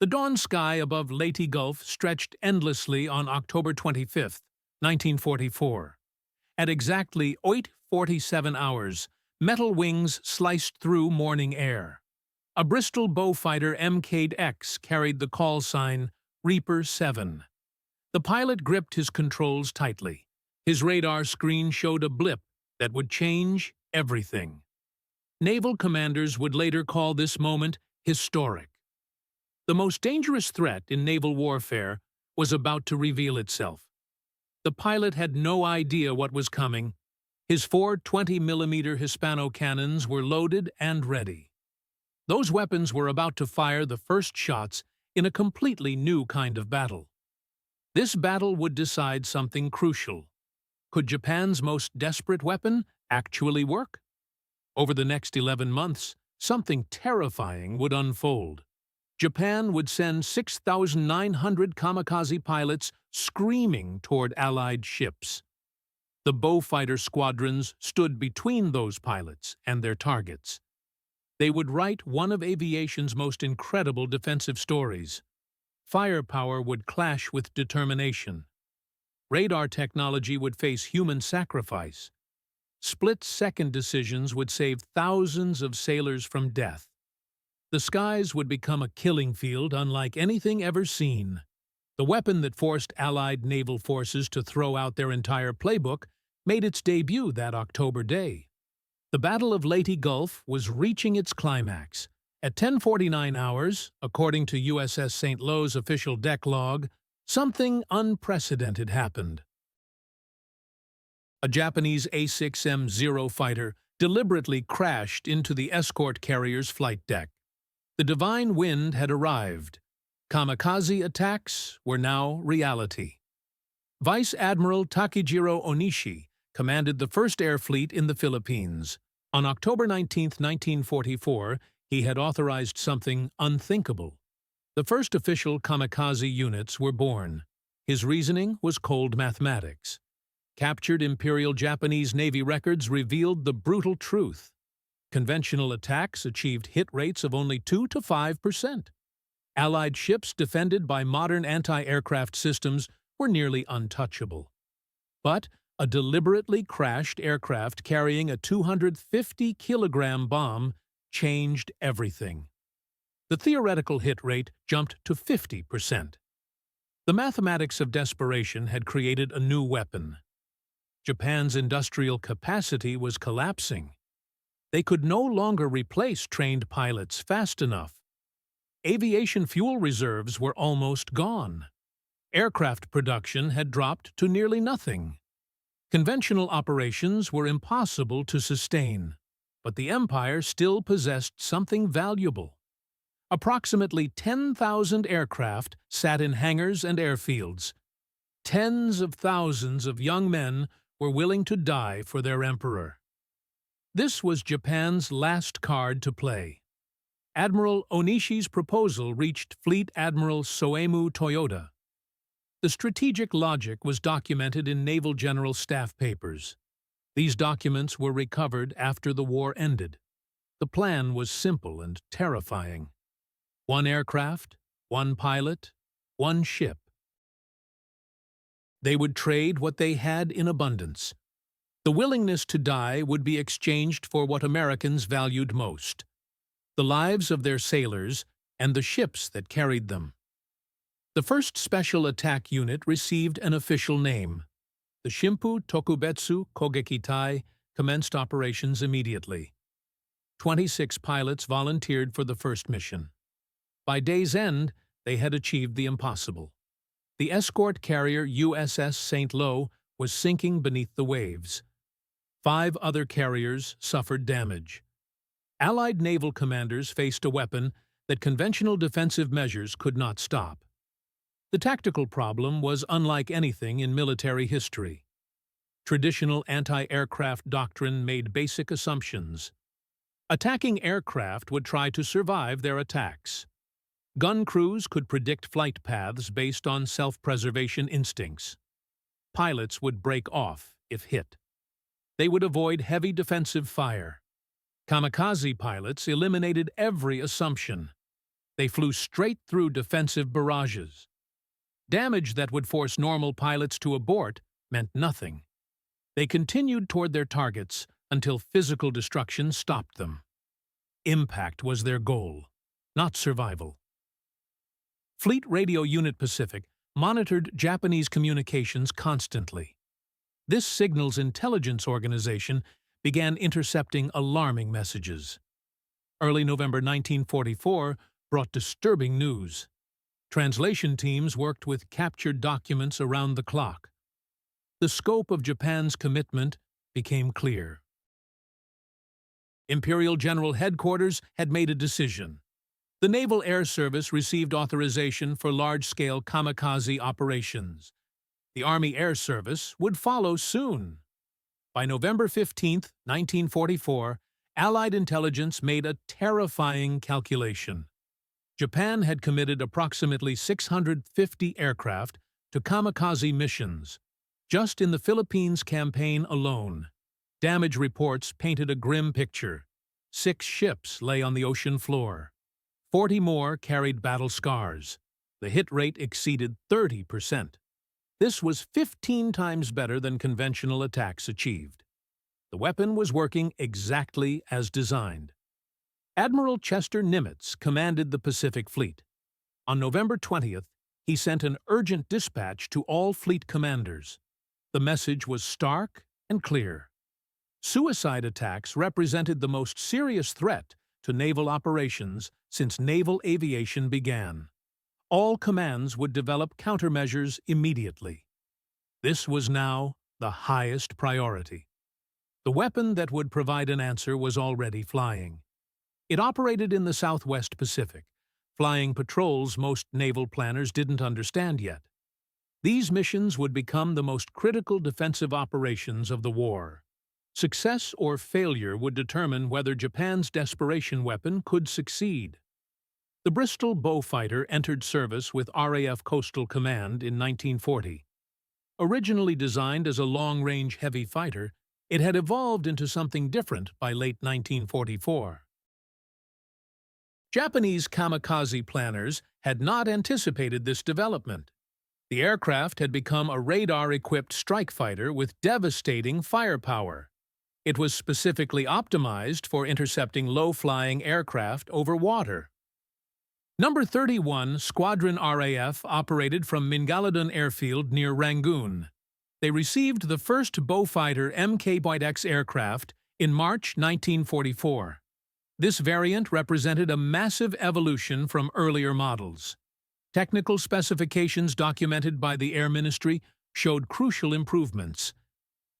The dawn sky above Leyte Gulf stretched endlessly on October 25, 1944. At exactly 8:47 hours, metal wings sliced through morning air. A Bristol Beaufighter Mk-X carried the call sign Reaper 7. The pilot gripped his controls tightly. His radar screen showed a blip that would change everything. Naval commanders would later call this moment historic. The most dangerous threat in naval warfare was about to reveal itself. The pilot had no idea what was coming. His four 20mm Hispano cannons were loaded and ready. Those weapons were about to fire the first shots in a completely new kind of battle. This battle would decide something crucial. Could Japan's most desperate weapon actually work? Over the next 11 months, something terrifying would unfold. Japan would send 6,900 kamikaze pilots screaming toward Allied ships. The Beaufighter squadrons stood between those pilots and their targets. They would write one of aviation's most incredible defensive stories. Firepower would clash with determination. Radar technology would face human sacrifice. Split-second decisions would save thousands of sailors from death. The skies would become a killing field unlike anything ever seen. The weapon that forced Allied naval forces to throw out their entire playbook made its debut that October day. The Battle of Leyte Gulf was reaching its climax. At 10:49 hours, according to USS St. Louis' official deck log, something unprecedented happened. A Japanese A-6M-0 fighter deliberately crashed into the escort carrier's flight deck. The divine wind had arrived. Kamikaze attacks were now reality. Vice Admiral Takejiro Onishi commanded the 1st Air Fleet in the Philippines. On October 19, 1944, he had authorized something unthinkable. The first official kamikaze units were born. His reasoning was cold mathematics. Captured Imperial Japanese Navy records revealed the brutal truth. Conventional attacks achieved hit rates of only 2 to 5%. Allied ships defended by modern anti-aircraft systems were nearly untouchable. But a deliberately crashed aircraft carrying a 250-kilogram bomb changed everything. The theoretical hit rate jumped to 50%. The mathematics of desperation had created a new weapon. Japan's industrial capacity was collapsing. They could no longer replace trained pilots fast enough. Aviation fuel reserves were almost gone. Aircraft production had dropped to nearly nothing. Conventional operations were impossible to sustain, but the empire still possessed something valuable. Approximately 10,000 aircraft sat in hangars and airfields. Tens of thousands of young men were willing to die for their emperor. This was Japan's last card to play. Admiral Onishi's proposal reached Fleet Admiral Soemu Toyoda. The strategic logic was documented in Naval General Staff papers. These documents were recovered after the war ended. The plan was simple and terrifying. One aircraft, one pilot, one ship. They would trade what they had in abundance. The willingness to die would be exchanged for what Americans valued most: the lives of their sailors and the ships that carried them. The 1st Special Attack Unit received an official name. The Shimpu Tokubetsu Kogekitai commenced operations immediately. 26 pilots volunteered for the first mission. By day's end, they had achieved the impossible. The escort carrier USS St. Louis was sinking beneath the waves. 5 other carriers suffered damage. Allied naval commanders faced a weapon that conventional defensive measures could not stop. The tactical problem was unlike anything in military history. Traditional anti-aircraft doctrine made basic assumptions. Attacking aircraft would try to survive their attacks. Gun crews could predict flight paths based on self-preservation instincts. Pilots would break off if hit. They would avoid heavy defensive fire. Kamikaze pilots eliminated every assumption. They flew straight through defensive barrages. Damage that would force normal pilots to abort meant nothing. They continued toward their targets until physical destruction stopped them. Impact was their goal, not survival. Fleet Radio Unit Pacific monitored Japanese communications constantly. This signals intelligence organization began intercepting alarming messages. Early November 1944 brought disturbing news. Translation teams worked with captured documents around the clock. The scope of Japan's commitment became clear. Imperial General Headquarters had made a decision. The Naval Air Service received authorization for large-scale kamikaze operations. The Army Air Service would follow soon. By November 15, 1944, Allied intelligence made a terrifying calculation. Japan had committed approximately 650 aircraft to kamikaze missions, just in the Philippines campaign alone. Damage reports painted a grim picture. 6 ships lay on the ocean floor. 40 more carried battle scars. The hit rate exceeded 30%. This was 15 times better than conventional attacks achieved. The weapon was working exactly as designed. Admiral Chester Nimitz commanded the Pacific Fleet. On November 20th, he sent an urgent dispatch to all fleet commanders. The message was stark and clear. Suicide attacks represented the most serious threat to naval operations since naval aviation began. All commands would develop countermeasures immediately. This was now the highest priority. The weapon that would provide an answer was already flying. It operated in the Southwest Pacific, flying patrols most naval planners didn't understand yet. These missions would become the most critical defensive operations of the war. Success or failure would determine whether Japan's desperation weapon could succeed. The Bristol Beaufighter entered service with RAF Coastal Command in 1940. Originally designed as a long-range heavy fighter, it had evolved into something different by late 1944. Japanese kamikaze planners had not anticipated this development. The aircraft had become a radar-equipped strike fighter with devastating firepower. It was specifically optimized for intercepting low-flying aircraft over water. Number 31 Squadron RAF operated from Mingaladon Airfield near Rangoon. They received the first Beaufighter Mk-X aircraft in March 1944. This variant represented a massive evolution from earlier models. Technical specifications documented by the Air Ministry showed crucial improvements.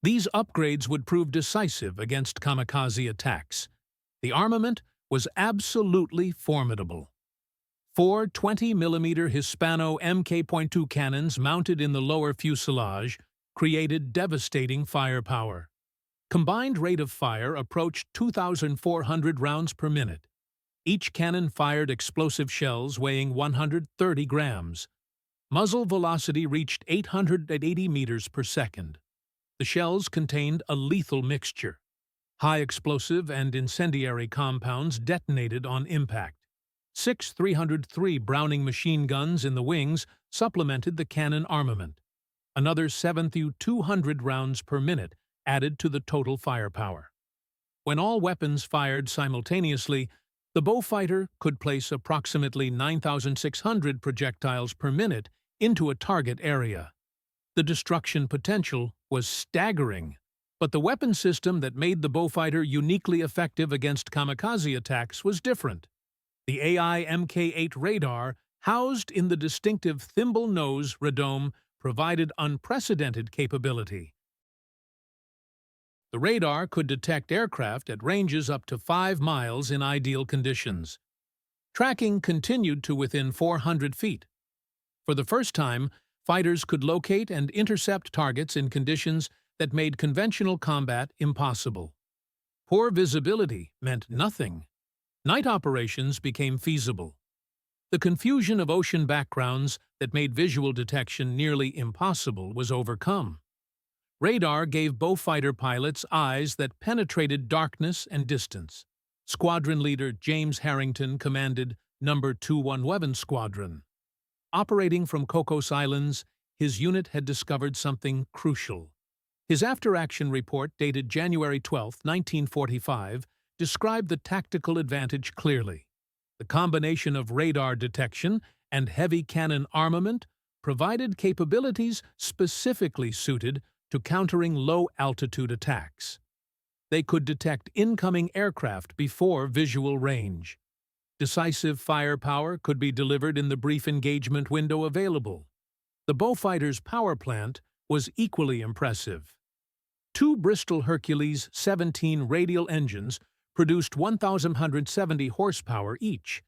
These upgrades would prove decisive against kamikaze attacks. The armament was absolutely formidable. 4 20mm Hispano Mk.2 cannons mounted in the lower fuselage created devastating firepower. Combined rate of fire approached 2,400 rounds per minute. Each cannon fired explosive shells weighing 130 grams. Muzzle velocity reached 880 meters per second. The shells contained a lethal mixture. High explosive and incendiary compounds detonated on impact. 6 303 Browning machine guns in the wings supplemented the cannon armament. Another 7,200 rounds per minute added to the total firepower. When all weapons fired simultaneously, the Beaufighter could place approximately 9,600 projectiles per minute into a target area. The destruction potential was staggering, but the weapon system that made the Beaufighter uniquely effective against kamikaze attacks was different. The AI Mk-8 radar, housed in the distinctive thimble nose radome, provided unprecedented capability. The radar could detect aircraft at ranges up to 5 miles in ideal conditions. Tracking continued to within 400 feet. For the first time, fighters could locate and intercept targets in conditions that made conventional combat impossible. Poor visibility meant nothing. Night operations became feasible. The confusion of ocean backgrounds that made visual detection nearly impossible was overcome. Radar gave Beaufighter pilots eyes that penetrated darkness and distance. Squadron leader James Harrington commanded Number 211 Squadron. Operating from Cocos Islands, his unit had discovered something crucial. His after-action report, dated January 12, 1945, described the tactical advantage clearly. The combination of radar detection and heavy cannon armament provided capabilities specifically suited to countering low-altitude attacks. They could detect incoming aircraft before visual range. Decisive firepower could be delivered in the brief engagement window available. The Beaufighter's power plant was equally impressive. Two Bristol Hercules 17 radial engines produced 1,170 horsepower each.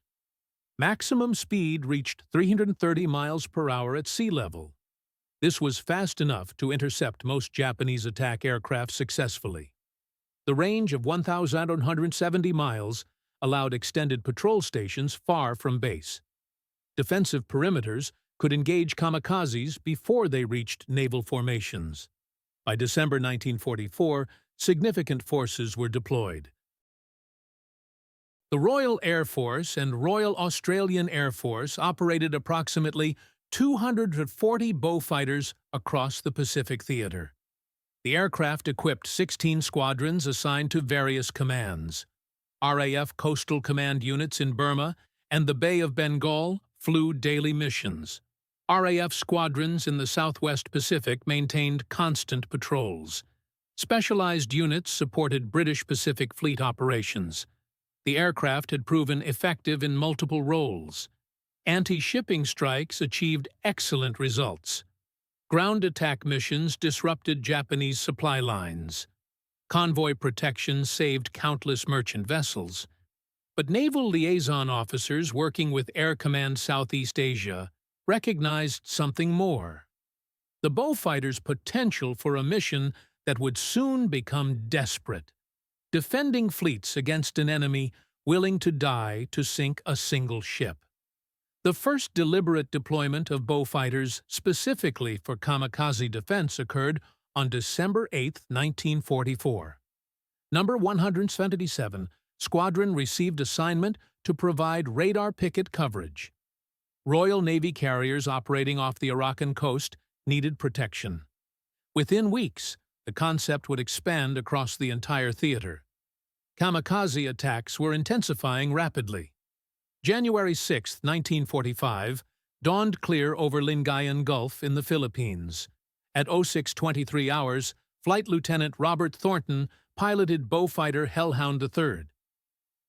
Maximum speed reached 330 miles per hour at sea level. This was fast enough to intercept most Japanese attack aircraft successfully. The range of 1,170 miles allowed extended patrol stations far from base. Defensive perimeters could engage kamikazes before they reached naval formations. By December 1944, significant forces were deployed. The Royal Air Force and Royal Australian Air Force operated approximately 240 Beaufighters across the Pacific Theater. The aircraft equipped 16 squadrons assigned to various commands. RAF Coastal Command units in Burma and the Bay of Bengal flew daily missions. RAF squadrons in the Southwest Pacific maintained constant patrols. Specialized units supported British Pacific Fleet operations. The aircraft had proven effective in multiple roles. Anti-shipping strikes achieved excellent results. Ground attack missions disrupted Japanese supply lines. Convoy protection saved countless merchant vessels. But naval liaison officers working with Air Command Southeast Asia recognized something more: the Beaufighter's potential for a mission that would soon become desperate, defending fleets against an enemy willing to die to sink a single ship. The first deliberate deployment of Beaufighters specifically for kamikaze defense occurred on December 8, 1944. Number 177 Squadron received assignment to provide radar picket coverage. Royal Navy carriers operating off the Arakan coast needed protection. Within weeks, the concept would expand across the entire theater. Kamikaze attacks were intensifying rapidly. January 6, 1945, dawned clear over Lingayen Gulf in the Philippines. At 06:23 hours, Flight Lieutenant Robert Thornton piloted Beaufighter Hellhound III.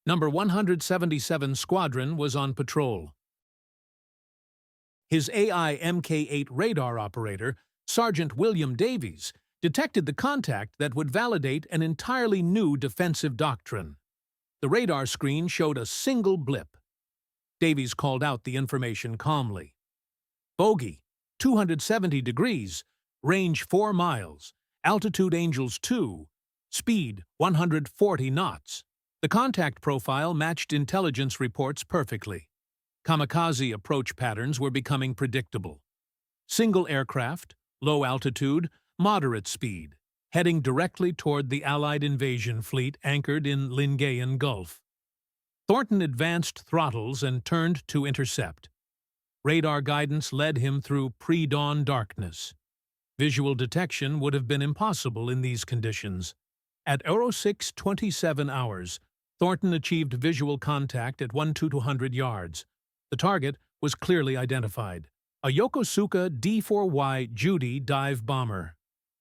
Number 177 Squadron was on patrol. His AI Mk-8 radar operator, Sergeant William Davies, detected the contact that would validate an entirely new defensive doctrine. The radar screen showed a single blip. Davies called out the information calmly. Bogey, 270 degrees, range 4 miles, altitude Angels 2, speed 140 knots. The contact profile matched intelligence reports perfectly. Kamikaze approach patterns were becoming predictable. Single aircraft, low altitude, moderate speed, heading directly toward the Allied invasion fleet anchored in Lingayen Gulf. Thornton advanced throttles and turned to intercept. Radar guidance led him through pre-dawn darkness. Visual detection would have been impossible in these conditions. At 06:27 hours, Thornton achieved visual contact at 1,200 yards. The target was clearly identified: a Yokosuka D-4Y Judy dive bomber.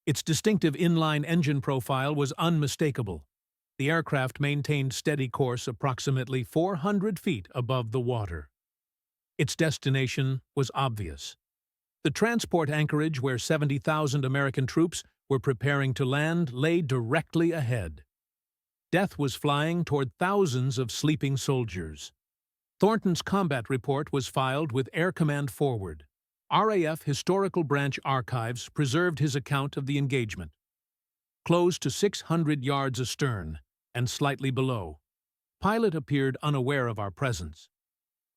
Its distinctive inline engine profile was unmistakable. The aircraft maintained steady course approximately 400 feet above the water. Its destination was obvious: the transport anchorage where 70,000 American troops were preparing to land lay directly ahead. Death was flying toward thousands of sleeping soldiers. Thornton's combat report was filed with Air Command Forward. RAF Historical Branch Archives preserved his account of the engagement. Close to 600 yards astern and slightly below, pilot appeared unaware of our presence.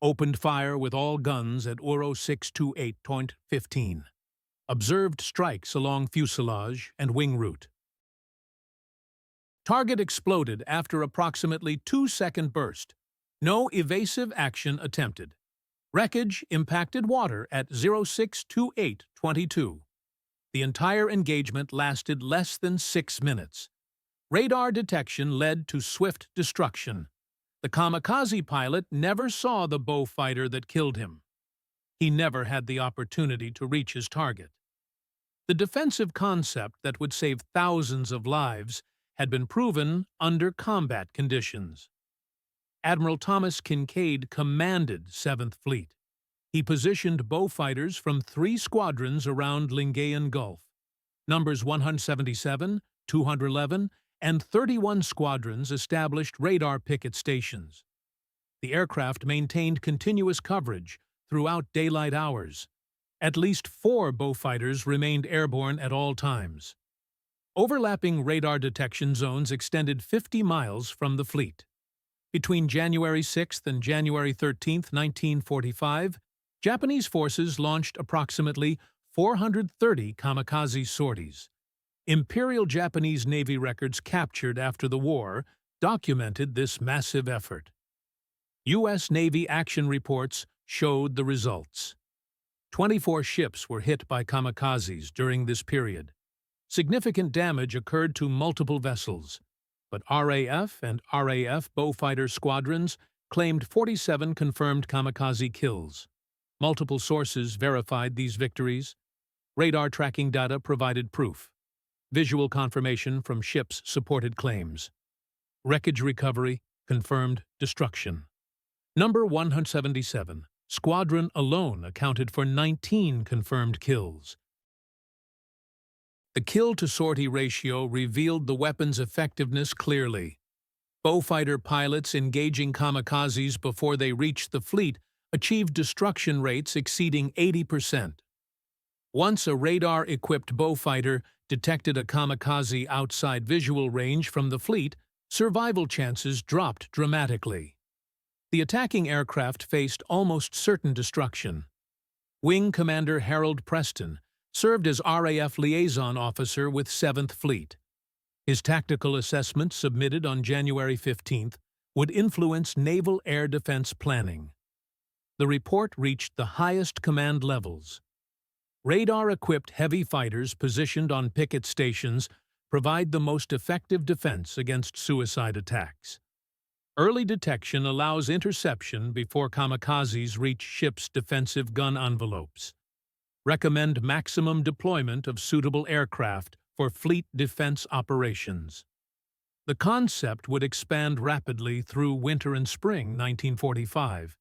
Opened fire with all guns at Uro 628.15. Observed strikes along fuselage and wing route. Target exploded after approximately 2-second burst. No evasive action attempted. Wreckage impacted water at 062822. The entire engagement lasted less than 6 minutes. Radar detection led to swift destruction. The Kamikaze pilot never saw the bow fighter that killed him. He never had the opportunity to reach his target. The defensive concept that would save thousands of lives had been proven under combat conditions. Admiral Thomas Kinkaid commanded 7th Fleet. He positioned bow fighters from 3 squadrons around Lingayen Gulf. Numbers 177, 211, and 31 squadrons established radar picket stations. The aircraft maintained continuous coverage throughout daylight hours. At least 4 bow fighters remained airborne at all times. Overlapping radar detection zones extended 50 miles from the fleet. Between January 6 and January 13, 1945, Japanese forces launched approximately 430 kamikaze sorties. Imperial Japanese Navy records captured after the war documented this massive effort. U.S. Navy action reports showed the results. 24 ships were hit by kamikazes during this period. Significant damage occurred to multiple vessels, but RAF and RAF bowfighter squadrons claimed 47 confirmed kamikaze kills. Multiple sources verified these victories. Radar tracking data provided proof. Visual confirmation from ships supported claims. Wreckage recovery confirmed destruction. Number 177. Squadron alone accounted for 19 confirmed kills. The kill-to-sortie ratio revealed the weapon's effectiveness clearly. Bowfighter pilots engaging kamikazes before they reached the fleet achieved destruction rates exceeding 80%. Once a radar-equipped bowfighter detected a kamikaze outside visual range from the fleet, survival chances dropped dramatically. The attacking aircraft faced almost certain destruction. Wing Commander Harold Preston served as RAF liaison officer with 7th Fleet. His tactical assessment, submitted on January 15th, would influence naval air defense planning. The report reached the highest command levels. Radar-equipped heavy fighters positioned on picket stations provide the most effective defense against suicide attacks. Early detection allows interception before kamikazes reach ships' defensive gun envelopes. Recommend maximum deployment of suitable aircraft for fleet defense operations. The concept would expand rapidly through winter and spring 1945.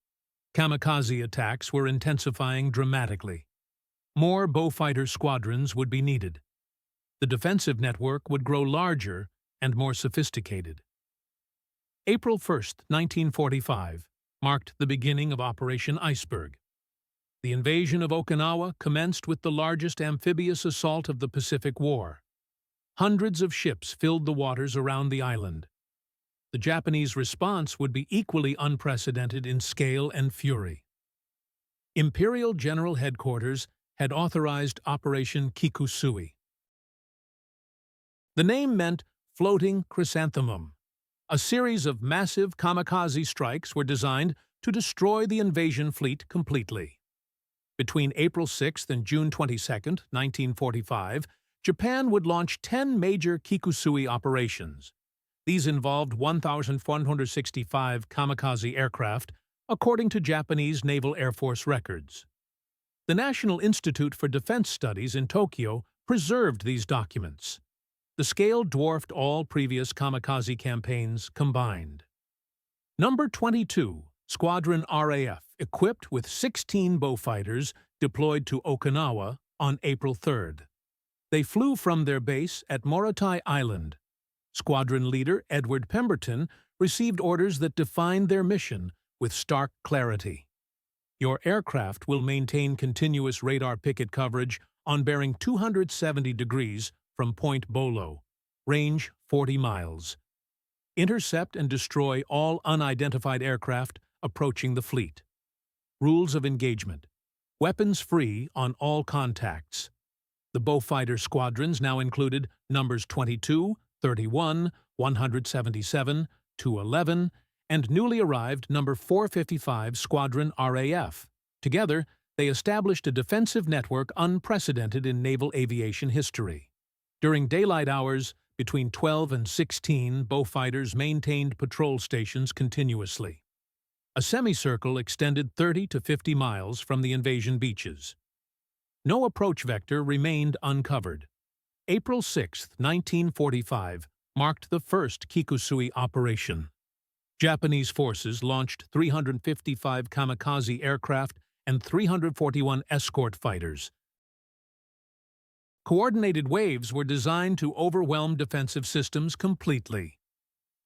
Kamikaze attacks were intensifying dramatically. More bowfighter squadrons would be needed. The defensive network would grow larger and more sophisticated. April 1, 1945, marked the beginning of Operation Iceberg. The invasion of Okinawa commenced with the largest amphibious assault of the Pacific War. Hundreds of ships filled the waters around the island. The Japanese response would be equally unprecedented in scale and fury. Imperial General Headquarters had authorized Operation Kikusui. The name meant floating chrysanthemum. A series of massive kamikaze strikes were designed to destroy the invasion fleet completely. Between April 6 and June 22, 1945, Japan would launch 10 major Kikusui operations. These involved 1,165 kamikaze aircraft, according to Japanese Naval Air Force records. The National Institute for Defense Studies in Tokyo preserved these documents. The scale dwarfed all previous kamikaze campaigns combined. Number 22, Squadron RAF, equipped with 16 bowfighters, deployed to Okinawa on April 3rd. They flew from their base at Morotai Island. Squadron leader Edward Pemberton received orders that defined their mission with stark clarity. Your aircraft will maintain continuous radar picket coverage on bearing 270 degrees from Point Bolo, range 40 miles. Intercept and destroy all unidentified aircraft approaching the fleet. Rules of engagement. Weapons free on all contacts. The bowfighter squadrons now included numbers 22, 31, 177, 211, and newly arrived No. 455 Squadron RAF. Together, they established a defensive network unprecedented in naval aviation history. During daylight hours, between 12 and 16, Beaufighters maintained patrol stations continuously. A semicircle extended 30 to 50 miles from the invasion beaches. No approach vector remained uncovered. April 6, 1945, marked the first Kikusui operation. Japanese forces launched 355 kamikaze aircraft and 341 escort fighters. Coordinated waves were designed to overwhelm defensive systems completely.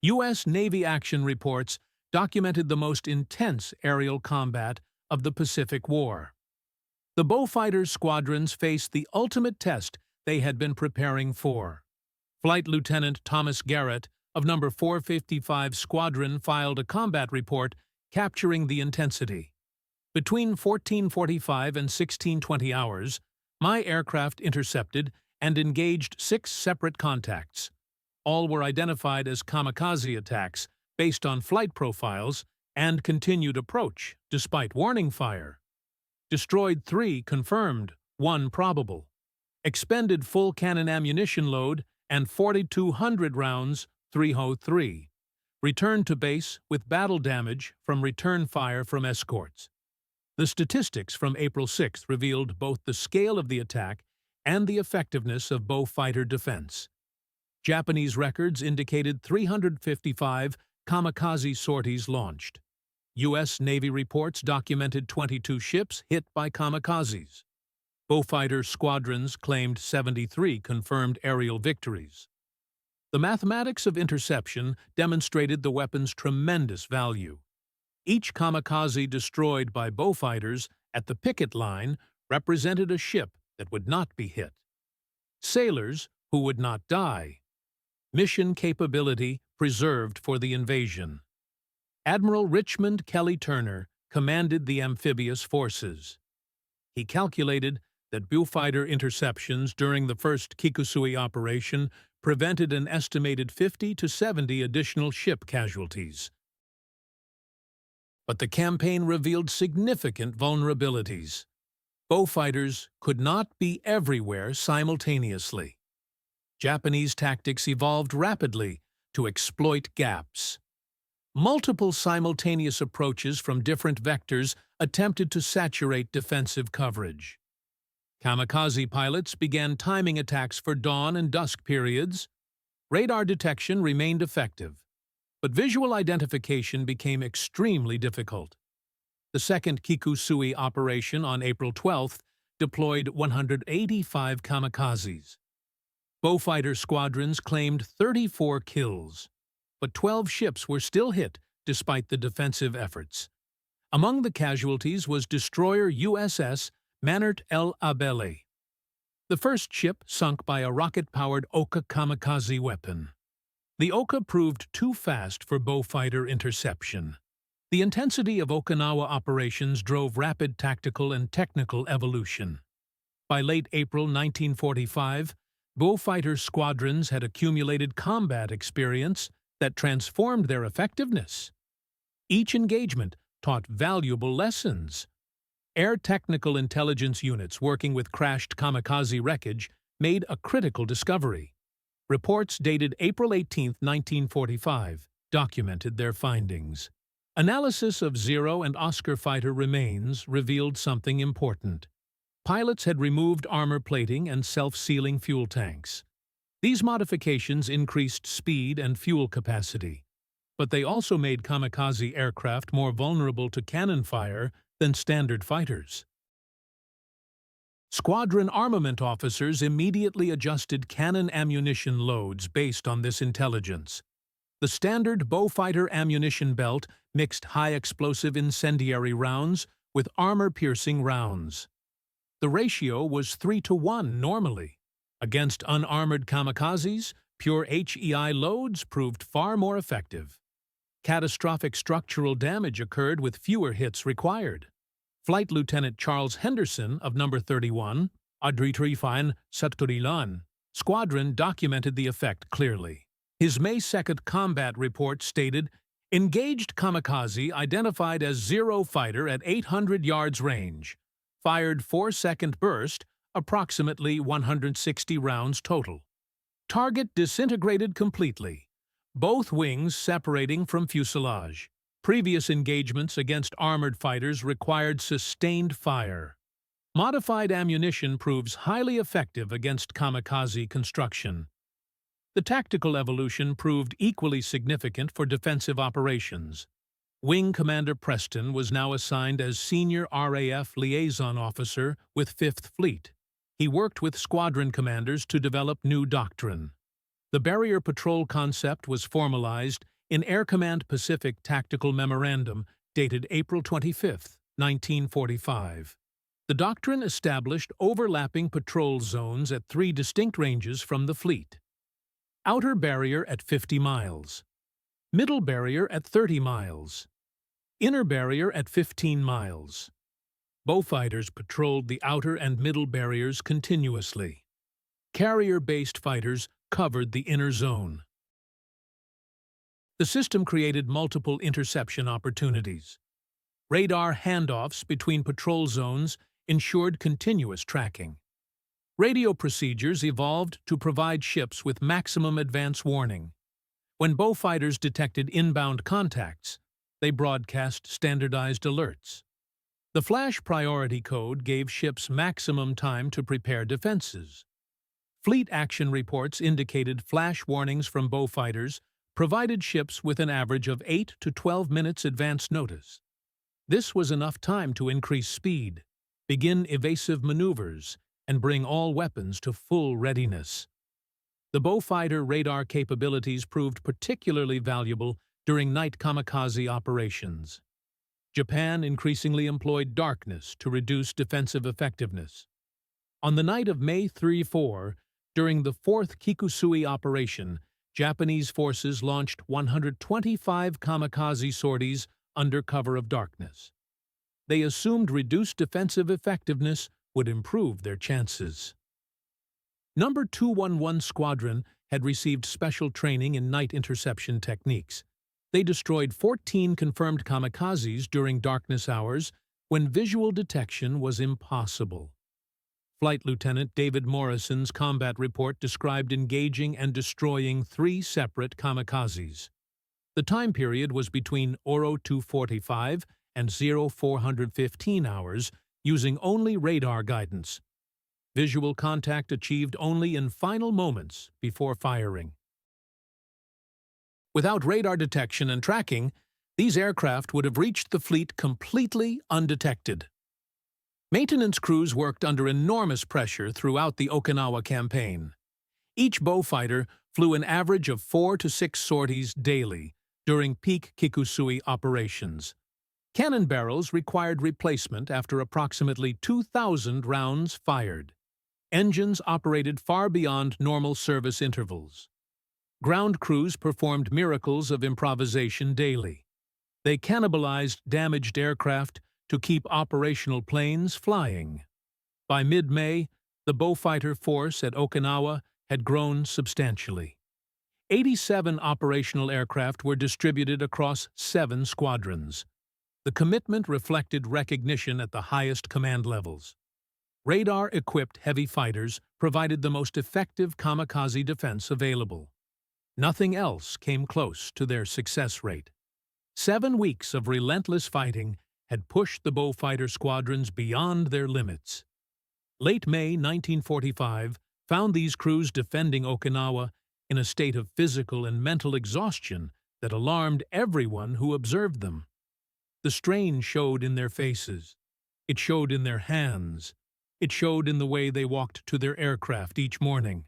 U.S. Navy action reports documented the most intense aerial combat of the Pacific War. The Beaufighter squadrons faced the ultimate test they had been preparing for. Flight Lieutenant Thomas Garrett of No. 455 Squadron filed a combat report capturing the intensity. Between 1445 and 1620 hours, my aircraft intercepted and engaged 6 separate contacts. All were identified as kamikaze attacks based on flight profiles and continued approach despite warning fire. Destroyed 3 confirmed, 1 probable. Expended full cannon ammunition load and 4,200 rounds, 303. Returned to base with battle damage from return fire from escorts. The statistics from April 6 revealed both the scale of the attack and the effectiveness of Beaufighter defense. Japanese records indicated 355 kamikaze sorties launched. U.S. Navy reports documented 22 ships hit by kamikazes. Beaufighter squadrons claimed 73 confirmed aerial victories. The mathematics of interception demonstrated the weapon's tremendous value. Each kamikaze destroyed by Beaufighters at the picket line represented a ship that would not be hit. Sailors who would not die. Mission capability preserved for the invasion. Admiral Richmond Kelly Turner commanded the amphibious forces. He calculated that Beaufighter interceptions during the first Kikusui operation prevented an estimated 50 to 70 additional ship casualties. But the campaign revealed significant vulnerabilities. Beaufighters could not be everywhere simultaneously. Japanese tactics evolved rapidly to exploit gaps. Multiple simultaneous approaches from different vectors attempted to saturate defensive coverage. Kamikaze pilots began timing attacks for dawn and dusk periods. Radar detection remained effective, but visual identification became extremely difficult. The second Kikusui operation on April 12th deployed 185 kamikazes. Beaufighter squadrons claimed 34 kills, but 12 ships were still hit despite the defensive efforts. Among the casualties was destroyer USS Manert El Abele, the first ship sunk by a rocket-powered Oka kamikaze weapon. The Oka proved too fast for Beaufighter interception. The intensity of Okinawa operations drove rapid tactical and technical evolution. By late April 1945, Beaufighter squadrons had accumulated combat experience that transformed their effectiveness. Each engagement taught valuable lessons. Air Technical Intelligence units working with crashed kamikaze wreckage made a critical discovery. Reports dated April 18, 1945, documented their findings. Analysis of Zero and Oscar fighter remains revealed something important. Pilots had removed armor plating and self-sealing fuel tanks. These modifications increased speed and fuel capacity, but they also made kamikaze aircraft more vulnerable to cannon fire than standard fighters. Squadron armament officers immediately adjusted cannon ammunition loads based on this intelligence. The standard Beaufighter ammunition belt mixed high-explosive incendiary rounds with armor-piercing rounds. The ratio was 3-to-1 normally. Against unarmored kamikazes, pure HEI loads proved far more effective. Catastrophic structural damage occurred with fewer hits required. Flight Lieutenant Charles Henderson of No. 31, Adritrifan Saturilan, Squadron documented the effect clearly. His May 2 combat report stated, Engaged Kamikaze identified as Zero fighter at 800 yards range. Fired 4-second burst, approximately 160 rounds total. Target disintegrated completely. Both wings separating from fuselage. Previous engagements against armored fighters required sustained fire. Modified ammunition proves highly effective against kamikaze construction. The tactical evolution proved equally significant for defensive operations. Wing Commander Preston was now assigned as Senior RAF Liaison Officer with 5th Fleet. He worked with squadron commanders to develop new doctrine. The barrier patrol concept was formalized in Air Command Pacific Tactical Memorandum dated April 25, 1945. The doctrine established overlapping patrol zones at 3 distinct ranges from the fleet. Outer barrier at 50 miles. Middle barrier at 30 miles. Inner barrier at 15 miles. Beaufighters patrolled the outer and middle barriers continuously. Carrier-based fighters covered the inner zone. The system created multiple interception opportunities. Radar handoffs between patrol zones ensured continuous tracking. Radio procedures evolved to provide ships with maximum advance warning. When Beaufighters detected inbound contacts, they broadcast standardized alerts. The flash priority code gave ships maximum time to prepare defenses. Fleet action reports indicated flash warnings from Beaufighters provided ships with an average of 8 to 12 minutes advance notice. This was enough time to increase speed, begin evasive maneuvers, and bring all weapons to full readiness. The Beaufighter radar capabilities proved particularly valuable during night kamikaze operations. Japan increasingly employed darkness to reduce defensive effectiveness. On the night of May 3-4, during the 4th Kikusui operation, Japanese forces launched 125 kamikaze sorties under cover of darkness. They assumed reduced defensive effectiveness would improve their chances. Number 211 Squadron had received special training in night interception techniques. They destroyed 14 confirmed kamikazes during darkness hours when visual detection was impossible. Flight Lieutenant David Morrison's combat report described engaging and destroying 3 separate kamikazes. The time period was between Oro 245 and 0415 hours, using only radar guidance. Visual contact achieved only in final moments before firing. Without radar detection and tracking, these aircraft would have reached the fleet completely undetected. Maintenance crews worked under enormous pressure throughout the Okinawa campaign. Each Beaufighter flew an average of 4 to 6 sorties daily during peak Kikusui operations. Cannon barrels required replacement after approximately 2,000 rounds fired. Engines operated far beyond normal service intervals. Ground crews performed miracles of improvisation daily. They cannibalized damaged aircraft to keep operational planes flying. By mid-May, the Beaufighter force at Okinawa had grown substantially. 87 operational aircraft were distributed across 7 squadrons. The commitment reflected recognition at the highest command levels. Radar-equipped heavy fighters provided the most effective kamikaze defense available. Nothing else came close to their success rate. 7 weeks of relentless fighting had pushed the Beaufighter squadrons beyond their limits. Late May 1945 found these crews defending Okinawa in a state of physical and mental exhaustion that alarmed everyone who observed them. The strain showed in their faces. It showed in their hands. It showed in the way they walked to their aircraft each morning.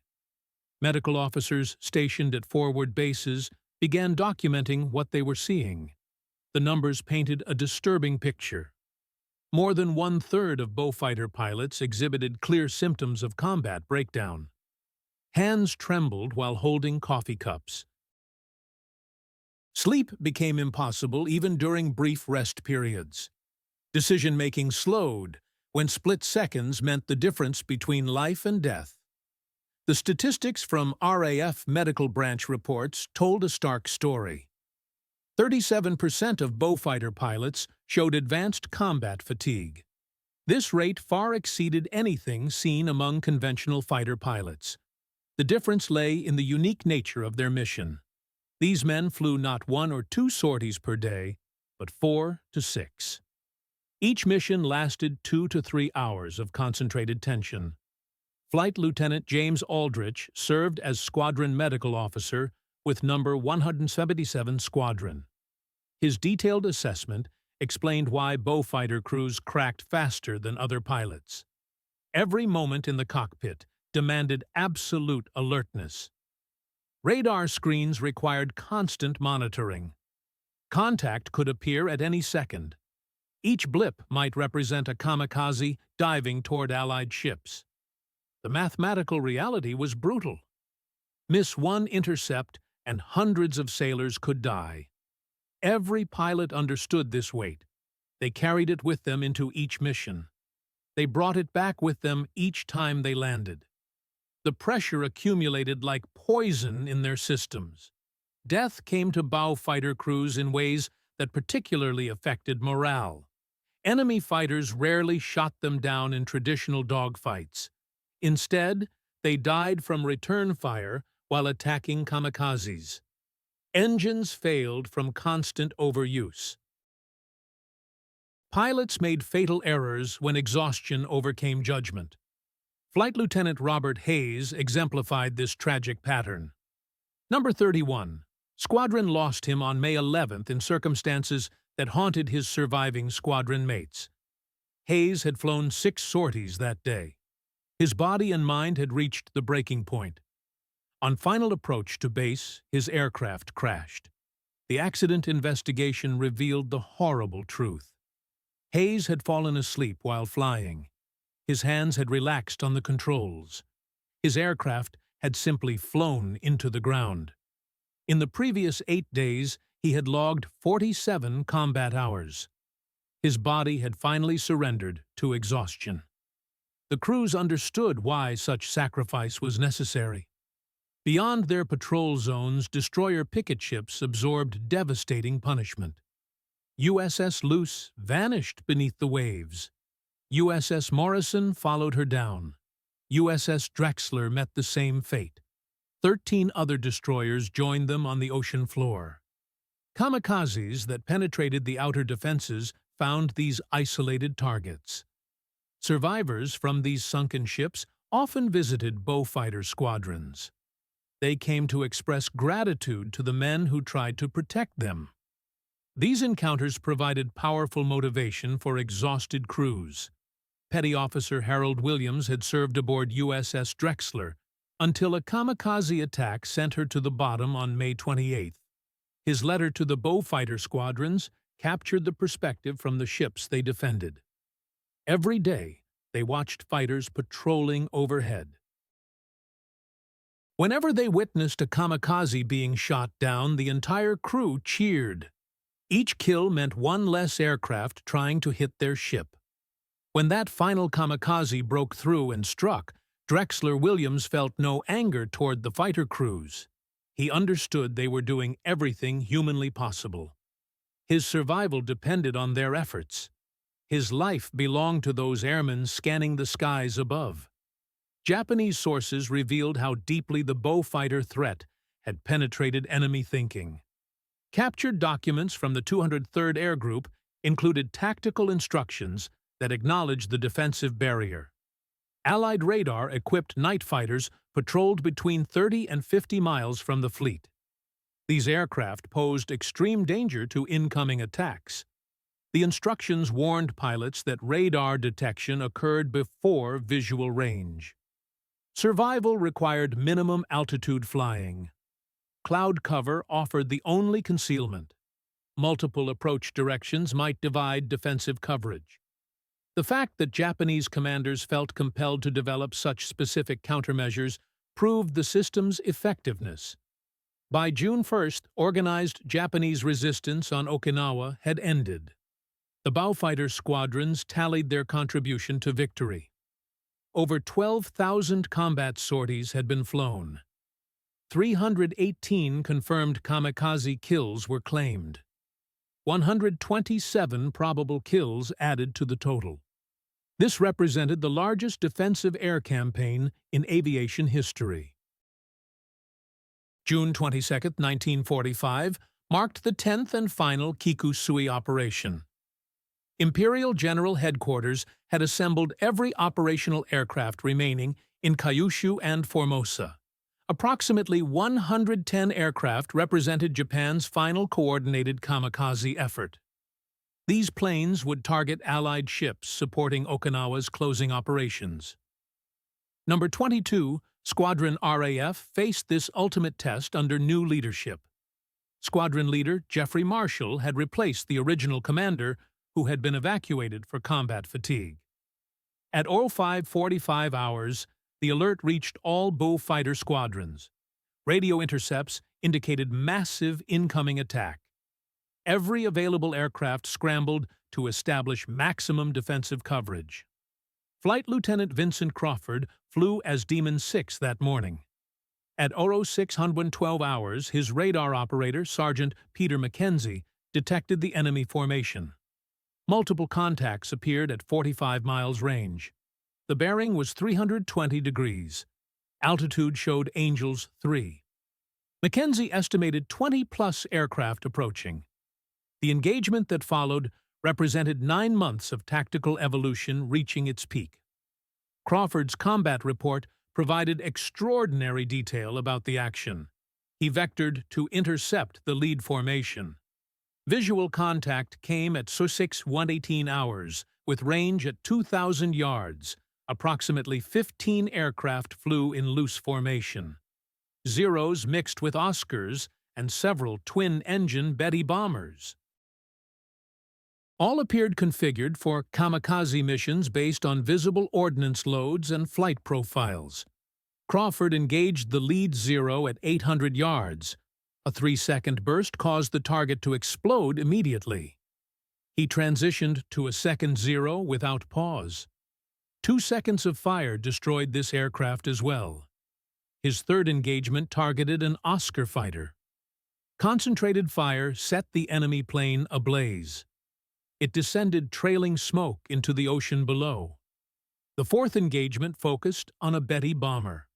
Medical officers stationed at forward bases began documenting what they were seeing. The numbers painted a disturbing picture. More than 1/3 of Beaufighter pilots exhibited clear symptoms of combat breakdown. Hands trembled while holding coffee cups. Sleep became impossible even during brief rest periods. Decision-making slowed when split seconds meant the difference between life and death. The statistics from RAF medical branch reports told a stark story. 37% of Beaufighter pilots showed advanced combat fatigue. This rate far exceeded anything seen among conventional fighter pilots. The difference lay in the unique nature of their mission. These men flew not 1 or 2 sorties per day, but 4 to 6. Each mission lasted 2 to 3 hours of concentrated tension. Flight Lieutenant James Aldrich served as Squadron Medical Officer with number 177 Squadron. His detailed assessment explained why Beaufighter crews cracked faster than other pilots. Every moment in the cockpit demanded absolute alertness. Radar screens required constant monitoring. Contact could appear at any second. Each blip might represent a kamikaze diving toward Allied ships. The mathematical reality was brutal. Miss one intercept and hundreds of sailors could die. Every pilot understood this weight. They carried it with them into each mission. They brought it back with them each time they landed. The pressure accumulated like poison in their systems. Death came to Beaufighter crews in ways that particularly affected morale. Enemy fighters rarely shot them down in traditional dogfights. Instead, they died from return fire while attacking kamikazes. Engines failed from constant overuse. Pilots made fatal errors when exhaustion overcame judgment. Flight Lieutenant Robert Hayes exemplified this tragic pattern. Number 31. Squadron lost him on May 11th in circumstances that haunted his surviving squadron mates. Hayes had flown 6 sorties that day. His body and mind had reached the breaking point. On final approach to base, his aircraft crashed. The accident investigation revealed the horrible truth. Hayes had fallen asleep while flying. His hands had relaxed on the controls. His aircraft had simply flown into the ground. In the previous 8 days, he had logged 47 combat hours. His body had finally surrendered to exhaustion. The crews understood why such sacrifice was necessary. Beyond their patrol zones, destroyer picket ships absorbed devastating punishment. USS Luce vanished beneath the waves. USS Morrison followed her down. USS Drexler met the same fate. 13 other destroyers joined them on the ocean floor. Kamikazes that penetrated the outer defenses found these isolated targets. Survivors from these sunken ships often visited Beaufighter squadrons. They came to express gratitude to the men who tried to protect them. These encounters provided powerful motivation for exhausted crews. Petty Officer Harold Williams had served aboard USS Drexler until a kamikaze attack sent her to the bottom on May 28th. His letter to the Beaufighter squadrons captured the perspective from the ships they defended. Every day, they watched fighters patrolling overhead. Whenever they witnessed a kamikaze being shot down, the entire crew cheered. Each kill meant one less aircraft trying to hit their ship. When that final kamikaze broke through and struck, Drexler Williams felt no anger toward the fighter crews. He understood they were doing everything humanly possible. His survival depended on their efforts. His life belonged to those airmen scanning the skies above. Japanese sources revealed how deeply the Beaufighter threat had penetrated enemy thinking. Captured documents from the 203rd Air Group included tactical instructions that acknowledged the defensive barrier. Allied radar-equipped night fighters patrolled between 30 and 50 miles from the fleet. These aircraft posed extreme danger to incoming attacks. The instructions warned pilots that radar detection occurred before visual range. Survival required minimum altitude flying. Cloud cover offered the only concealment. Multiple approach directions might divide defensive coverage. The fact that Japanese commanders felt compelled to develop such specific countermeasures proved the system's effectiveness. By June 1st, organized Japanese resistance on Okinawa had ended. The Beaufighter squadrons tallied their contribution to victory. Over 12,000 combat sorties had been flown. 318 confirmed kamikaze kills were claimed. 127 probable kills added to the total. This represented the largest defensive air campaign in aviation history. June 22, 1945, marked the 10th and final Kikusui operation. Imperial General Headquarters had assembled every operational aircraft remaining in Kyushu and Formosa. Approximately 110 aircraft represented Japan's final coordinated kamikaze effort. These planes would target Allied ships supporting Okinawa's closing operations. Number 22, Squadron RAF, faced this ultimate test under new leadership. Squadron leader Jeffrey Marshall had replaced the original commander, who had been evacuated for combat fatigue. At 05:45 hours, the alert reached all Beaufighter squadrons. Radio intercepts indicated massive incoming attack. Every available aircraft scrambled to establish maximum defensive coverage. Flight Lieutenant Vincent Crawford flew as Demon 6 that morning. At 06:12 hours, his radar operator, Sergeant Peter Mackenzie, detected the enemy formation. Multiple contacts appeared at 45 miles range. The bearing was 320 degrees. Altitude showed Angels 3. Mackenzie estimated 20-plus aircraft approaching. The engagement that followed represented 9 months of tactical evolution reaching its peak. Crawford's combat report provided extraordinary detail about the action. He vectored to intercept the lead formation. Visual contact came at 06:18 hours, with range at 2,000 yards. Approximately 15 aircraft flew in loose formation. Zeros mixed with Oscars and several twin-engine Betty bombers. All appeared configured for kamikaze missions based on visible ordnance loads and flight profiles. Crawford engaged the lead Zero at 800 yards. A 3-second burst caused the target to explode immediately. He transitioned to a second Zero without pause. 2 seconds of fire destroyed this aircraft as well. His third engagement targeted an Oscar fighter. Concentrated fire set the enemy plane ablaze. It descended trailing smoke into the ocean below. The fourth engagement focused on a Betty bomber.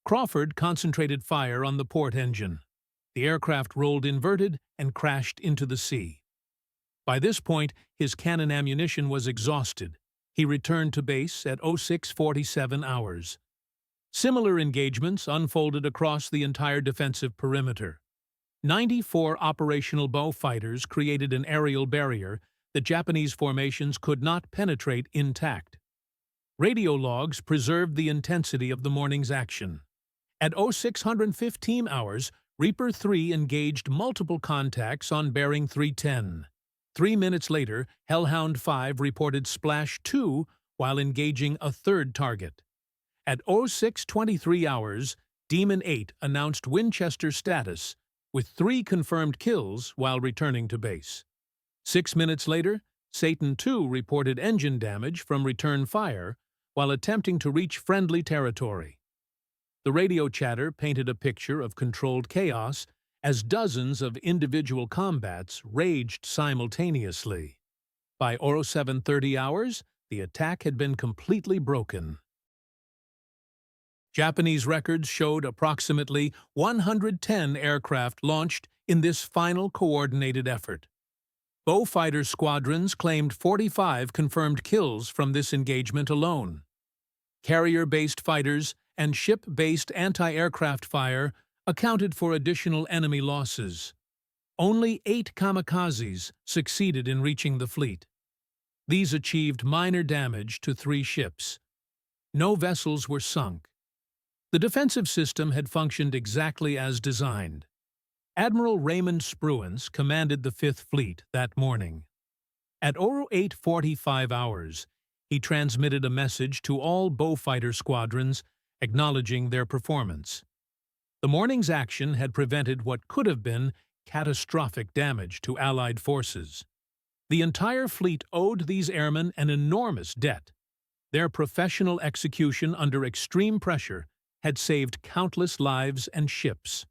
Crawford concentrated fire on the port engine. The aircraft rolled inverted and crashed into the sea. By this point, his cannon ammunition was exhausted. He returned to base at 06:47 hours. Similar engagements unfolded across the entire defensive perimeter. 94 operational bow fighters created an aerial barrier that Japanese formations could not penetrate intact. Radio logs preserved the intensity of the morning's action. At 06:15 hours, Reaper 3 engaged multiple contacts on bearing 310. 3 minutes later, Hellhound 5 reported Splash 2 while engaging a third target. At 06:23 hours, Demon 8 announced Winchester status, with 3 confirmed kills while returning to base. 6 minutes later, Satan 2 reported engine damage from return fire while attempting to reach friendly territory. The radio chatter painted a picture of controlled chaos as dozens of individual combats raged simultaneously. By 07:30 hours, the attack had been completely broken. Japanese records showed approximately 110 aircraft launched in this final coordinated effort. Beaufighter squadrons claimed 45 confirmed kills from this engagement alone. Carrier-based fighters and ship-based anti-aircraft fire accounted for additional enemy losses. Only 8 kamikazes succeeded in reaching the fleet. These achieved minor damage to 3 ships. No vessels were sunk. The defensive system had functioned exactly as designed. Admiral Raymond Spruance commanded the Fifth Fleet that morning. At 08:45 hours, he transmitted a message to all Beaufighter squadrons acknowledging their performance. The morning's action had prevented what could have been catastrophic damage to Allied forces. The entire fleet owed these airmen an enormous debt. Their professional execution under extreme pressure had saved countless lives and ships.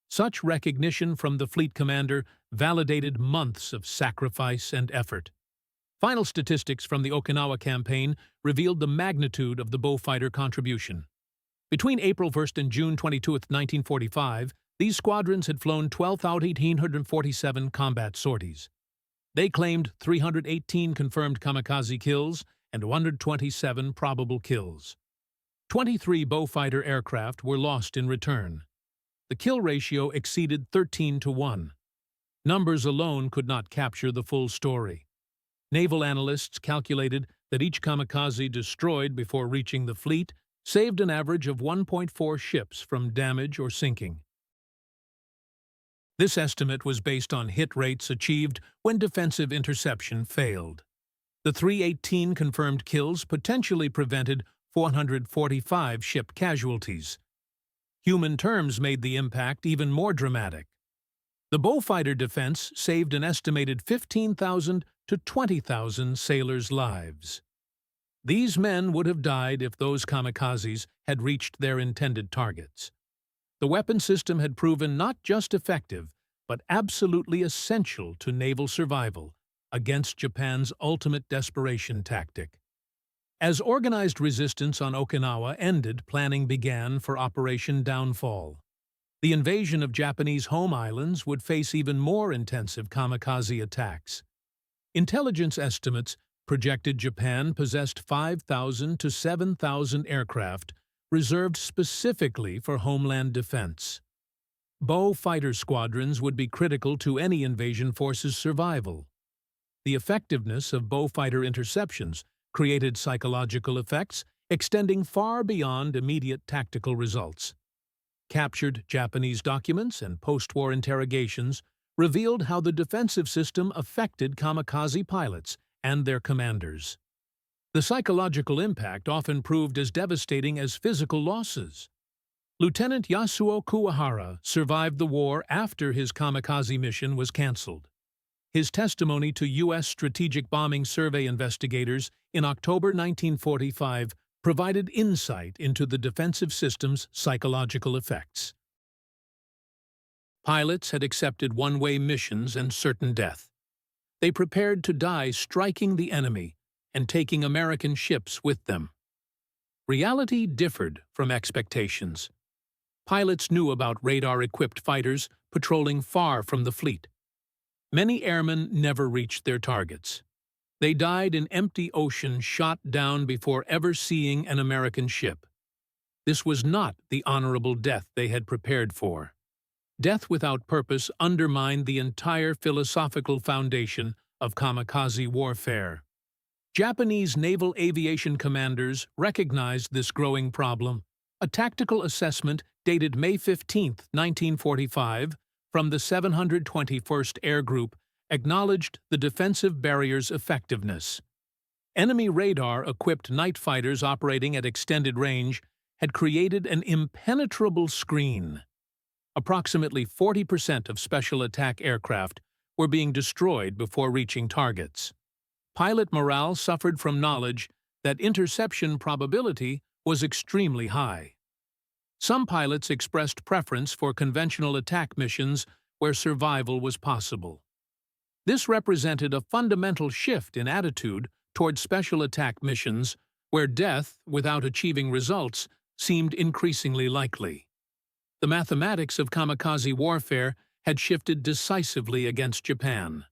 Such recognition from the fleet commander validated months of sacrifice and effort. Final statistics from the Okinawa campaign revealed the magnitude of the Beaufighter contribution. Between April 1st and June 22th, 1945, these squadrons had flown 12,847 combat sorties. They claimed 318 confirmed kamikaze kills and 127 probable kills. 23 Beaufighter aircraft were lost in return. The kill ratio exceeded 13-1. Numbers alone could not capture the full story. Naval analysts calculated that each kamikaze destroyed before reaching the fleet saved an average of 1.4 ships from damage or sinking. This estimate was based on hit rates achieved when defensive interception failed. The 318 confirmed kills potentially prevented 445 ship casualties. Human terms made the impact even more dramatic. The Beaufighter defense saved an estimated 15,000 to 20,000 sailors' lives. These men would have died if those kamikazes had reached their intended targets. The weapon system had proven not just effective, but absolutely essential to naval survival against Japan's ultimate desperation tactic. As organized resistance on Okinawa ended, planning began for Operation Downfall. The invasion of Japanese home islands would face even more intensive kamikaze attacks. Intelligence estimates projected Japan possessed 5,000 to 7,000 aircraft reserved specifically for homeland defense. Beaufighter squadrons would be critical to any invasion force's survival. The effectiveness of Beaufighter interceptions created psychological effects extending far beyond immediate tactical results. Captured Japanese documents and post-war interrogations revealed how the defensive system affected kamikaze pilots and their commanders. The psychological impact often proved as devastating as physical losses. Lieutenant Yasuo Kuwahara survived the war after his kamikaze mission was canceled. His testimony to U.S. Strategic Bombing Survey investigators in October 1945 provided insight into the defensive system's psychological effects. Pilots had accepted one-way missions and certain death. They prepared to die striking the enemy and taking American ships with them. Reality differed from expectations. Pilots knew about radar-equipped fighters patrolling far from the fleet. Many airmen never reached their targets. They died in empty ocean shot down before ever seeing an American ship. This was not the honorable death they had prepared for. Death without purpose undermined the entire philosophical foundation of kamikaze warfare. Japanese naval aviation commanders recognized this growing problem. A tactical assessment dated May 15, 1945, from the 721st Air Group acknowledged the defensive barrier's effectiveness. Enemy radar-equipped night fighters operating at extended range had created an impenetrable screen. Approximately 40% of special attack aircraft were being destroyed before reaching targets. Pilot morale suffered from knowledge that interception probability was extremely high. Some pilots expressed preference for conventional attack missions where survival was possible. This represented a fundamental shift in attitude toward special attack missions where death, without achieving results, seemed increasingly likely. The mathematics of kamikaze warfare had shifted decisively against Japan.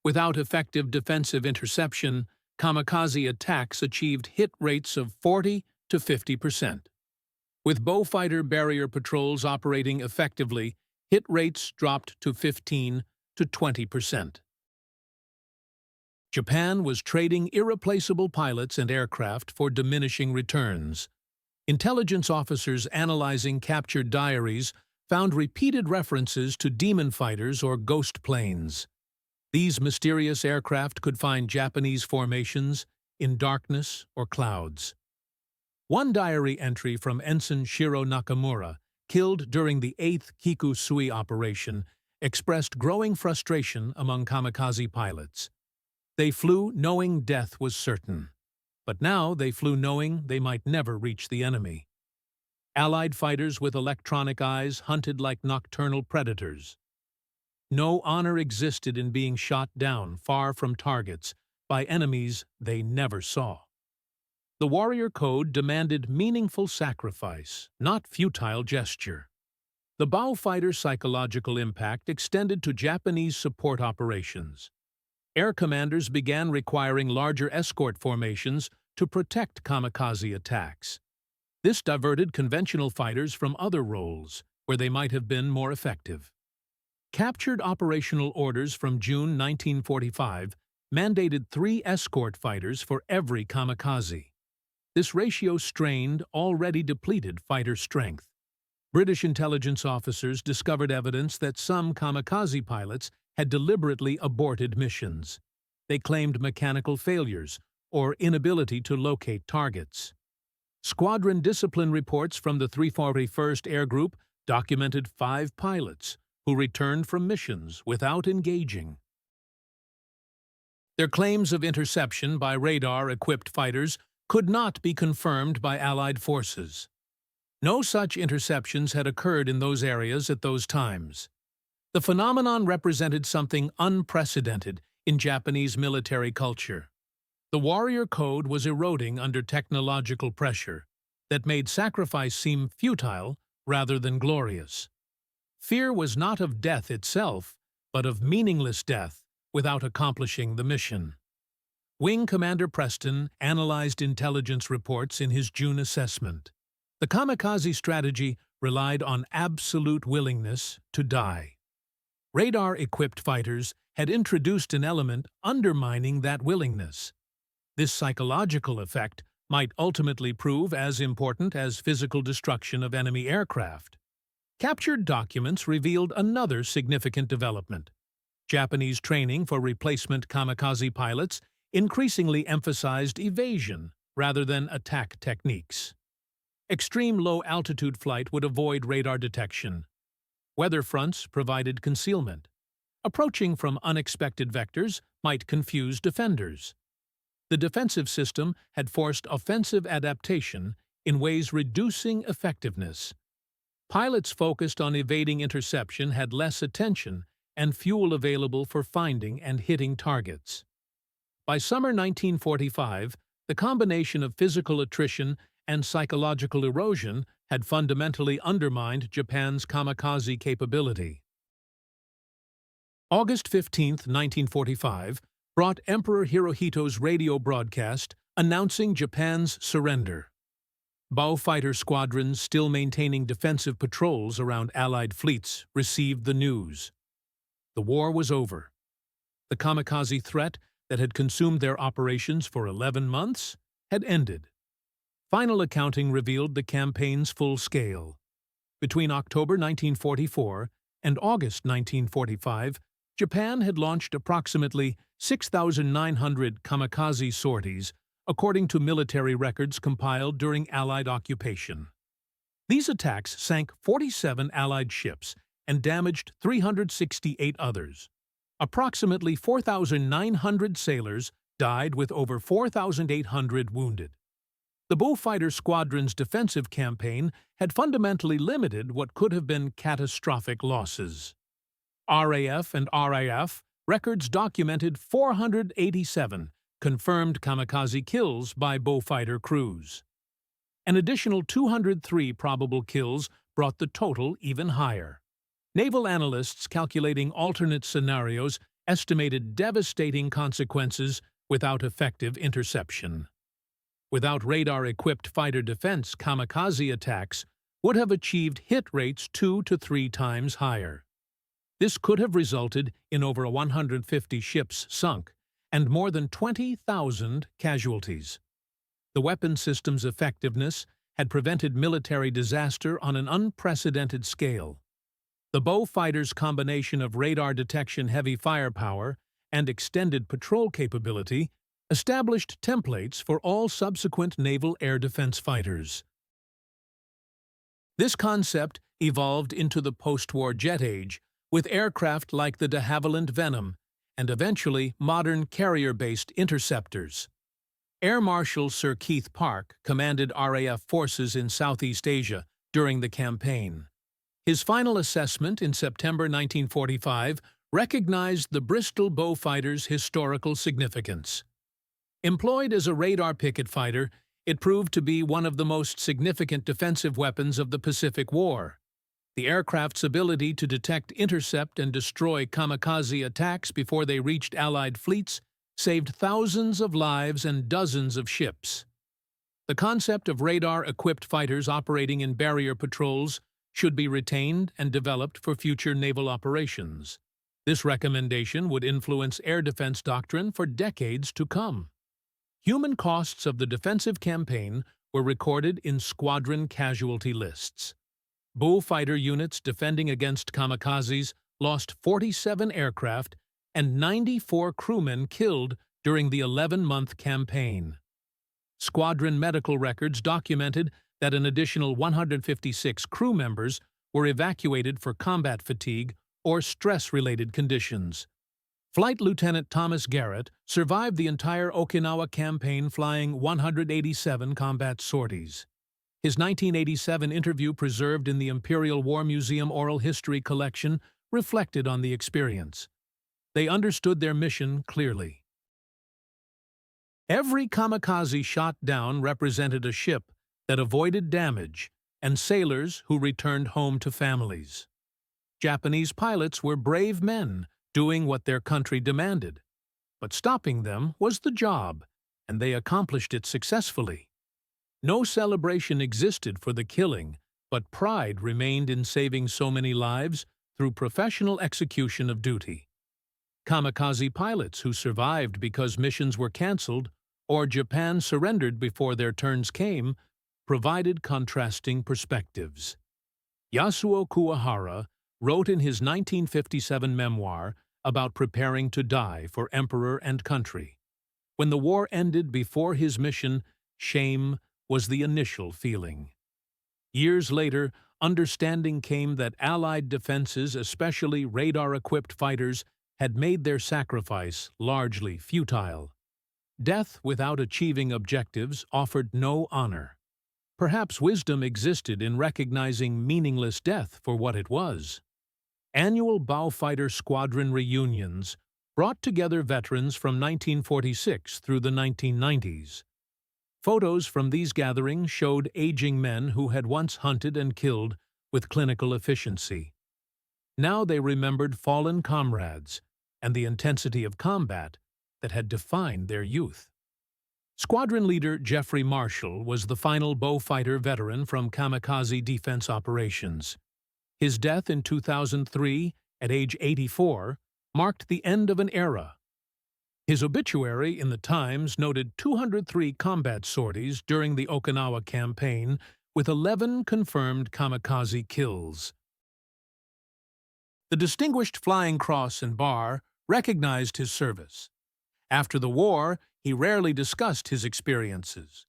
Without effective defensive interception, kamikaze attacks achieved hit rates of 40 to 50%. With Beaufighter barrier patrols operating effectively, hit rates dropped to 15 to 20%. Japan was trading irreplaceable pilots and aircraft for diminishing returns. Intelligence officers analyzing captured diaries found repeated references to demon fighters or ghost planes. These mysterious aircraft could find Japanese formations in darkness or clouds. One diary entry from Ensign Shiro Nakamura, killed during the 8th Kikusui operation, expressed growing frustration among kamikaze pilots. They flew knowing death was certain, but now they flew knowing they might never reach the enemy. Allied fighters with electronic eyes hunted like nocturnal predators. No honor existed in being shot down far from targets by enemies they never saw. The warrior code demanded meaningful sacrifice, not futile gesture. The Bao fighter's psychological impact extended to Japanese support operations. Air commanders began requiring larger escort formations to protect kamikaze attacks. This diverted conventional fighters from other roles, where they might have been more effective. Captured operational orders from June 1945 mandated 3 escort fighters for every kamikaze. This ratio strained already depleted fighter strength. British intelligence officers discovered evidence that some kamikaze pilots had deliberately aborted missions. They claimed mechanical failures or inability to locate targets. Squadron discipline reports from the 341st Air Group documented 5 pilots who returned from missions without engaging. Their claims of interception by radar-equipped fighters could not be confirmed by Allied forces. No such interceptions had occurred in those areas at those times. The phenomenon represented something unprecedented in Japanese military culture. The warrior code was eroding under technological pressure that made sacrifice seem futile rather than glorious. Fear was not of death itself, but of meaningless death without accomplishing the mission. Wing Commander Preston analyzed intelligence reports in his June assessment. The kamikaze strategy relied on absolute willingness to die. Radar-equipped fighters had introduced an element undermining that willingness. This psychological effect might ultimately prove as important as physical destruction of enemy aircraft. Captured documents revealed another significant development. Japanese training for replacement kamikaze pilots increasingly emphasized evasion rather than attack techniques. Extreme low-altitude flight would avoid radar detection. Weather fronts provided concealment. Approaching from unexpected vectors might confuse defenders. The defensive system had forced offensive adaptation in ways reducing effectiveness. Pilots focused on evading interception had less attention and fuel available for finding and hitting targets. By summer 1945, the combination of physical attrition and psychological erosion had fundamentally undermined Japan's kamikaze capability. August 15, 1945, brought Emperor Hirohito's radio broadcast announcing Japan's surrender. Bao fighter squadrons still maintaining defensive patrols around Allied fleets received the news. The war was over. The kamikaze threat that had consumed their operations for 11 months had ended. Final accounting revealed the campaign's full scale. Between October 1944 and August 1945, Japan had launched approximately 6,900 kamikaze sorties, according to military records compiled during Allied occupation. These attacks sank 47 Allied ships and damaged 368 others. Approximately 4,900 sailors died with over 4,800 wounded. The Bullfighter Squadron's defensive campaign had fundamentally limited what could have been catastrophic losses. RAF and RIF records documented 487 confirmed kamikaze kills by Bullfighter crews. An additional 203 probable kills brought the total even higher. Naval analysts calculating alternate scenarios estimated devastating consequences without effective interception. Without radar-equipped fighter defense, kamikaze attacks would have achieved hit rates 2 to 3 times higher. This could have resulted in over 150 ships sunk and more than 20,000 casualties. The weapon system's effectiveness had prevented military disaster on an unprecedented scale. The Bao fighters' combination of radar detection heavy firepower and extended patrol capability established templates for all subsequent naval air defense fighters. This concept evolved into the post-war jet age, with aircraft like the de Havilland Venom and eventually modern carrier-based interceptors. Air Marshal Sir Keith Park commanded RAF forces in Southeast Asia during the campaign. His final assessment in September 1945 recognized the Bristol bow fighter's historical significance. Employed as a radar picket fighter, it proved to be one of the most significant defensive weapons of the Pacific War. The aircraft's ability to detect, intercept, and destroy kamikaze attacks before they reached Allied fleets saved thousands of lives and dozens of ships. The concept of radar-equipped fighters operating in barrier patrols should be retained and developed for future naval operations. This recommendation would influence air defense doctrine for decades to come. Human costs of the defensive campaign were recorded in squadron casualty lists. Bullfighter units defending against kamikazes lost 47 aircraft and 94 crewmen killed during the 11-month campaign. Squadron medical records documented that an additional 156 crew members were evacuated for combat fatigue or stress-related conditions. Flight Lieutenant Thomas Garrett survived the entire Okinawa campaign flying 187 combat sorties. His 1987 interview preserved in the Imperial War Museum Oral History Collection reflected on the experience. They understood their mission clearly. Every kamikaze shot down represented a ship that avoided damage and sailors who returned home to families. Japanese pilots were brave men doing what their country demanded, but stopping them was the job, and they accomplished it successfully. No celebration existed for the killing, but pride remained in saving so many lives through professional execution of duty. Kamikaze pilots who survived because missions were canceled or Japan surrendered before their turns came provided contrasting perspectives. Yasuo Kuwahara wrote in his 1957 memoir about preparing to die for emperor and country. When the war ended before his mission, shame was the initial feeling. Years later, understanding came that Allied defenses, especially radar-equipped fighters, had made their sacrifice largely futile. Death without achieving objectives offered no honor. Perhaps wisdom existed in recognizing meaningless death for what it was. Annual Bowfighter Squadron reunions brought together veterans from 1946 through the 1990s. Photos from these gatherings showed aging men who had once hunted and killed with clinical efficiency. Now they remembered fallen comrades and the intensity of combat that had defined their youth. Squadron leader Jeffrey Marshall was the final bowfighter veteran from kamikaze defense operations. His death in 2003, at age 84, marked the end of an era. His obituary in the Times noted 203 combat sorties during the Okinawa campaign, with 11 confirmed kamikaze kills. The Distinguished Flying Cross and Bar recognized his service. After the war, he rarely discussed his experiences.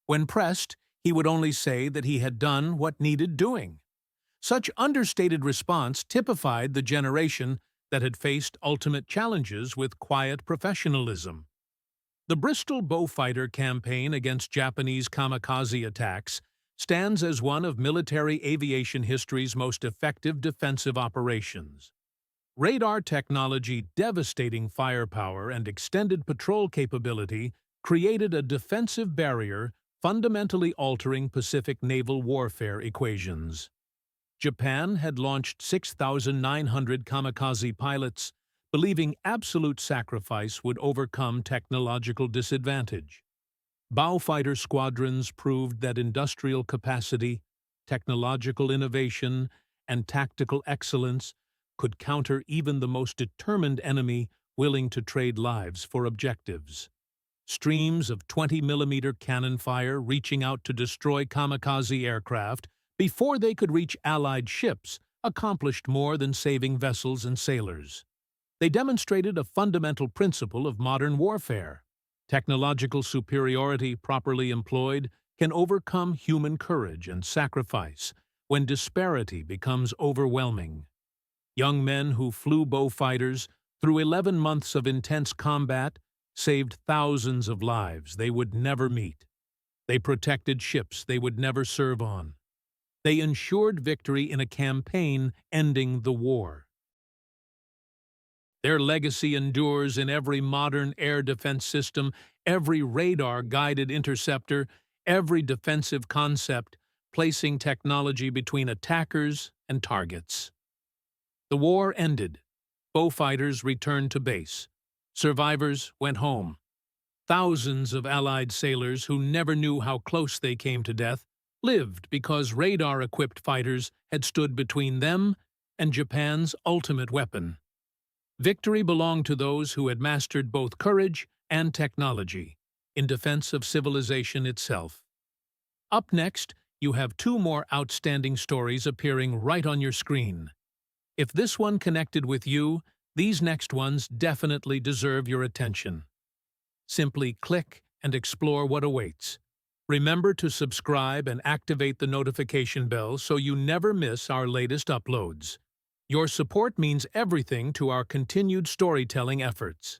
When pressed, he would only say that he had done what needed doing. Such understated response typified the generation that had faced ultimate challenges with quiet professionalism. The Bristol Bowfighter campaign against Japanese kamikaze attacks stands as one of military aviation history's most effective defensive operations. Radar technology, devastating firepower, and extended patrol capability created a defensive barrier fundamentally altering Pacific naval warfare equations. Japan had launched 6,900 kamikaze pilots, believing absolute sacrifice would overcome technological disadvantage. Bowfighter squadrons proved that industrial capacity, technological innovation, and tactical excellence could counter even the most determined enemy willing to trade lives for objectives. Streams of 20mm cannon fire reaching out to destroy kamikaze aircraft before they could reach Allied ships accomplished more than saving vessels and sailors. They demonstrated a fundamental principle of modern warfare. Technological superiority properly employed can overcome human courage and sacrifice when disparity becomes overwhelming. Young men who flew bowfighters through 11 months of intense combat saved thousands of lives they would never meet. They protected ships they would never serve on. They ensured victory in a campaign ending the war. Their legacy endures in every modern air defense system, every radar-guided interceptor, every defensive concept, placing technology between attackers and targets. The war ended. Bow fighters returned to base. Survivors went home. Thousands of Allied sailors who never knew how close they came to death lived because radar-equipped fighters had stood between them and Japan's ultimate weapon. Victory belonged to those who had mastered both courage and technology in defense of civilization itself. Up next, you have two more outstanding stories appearing right on your screen. If this one connected with you, these next ones definitely deserve your attention. Simply click and explore what awaits. Remember to subscribe and activate the notification bell so you never miss our latest uploads. Your support means everything to our continued storytelling efforts.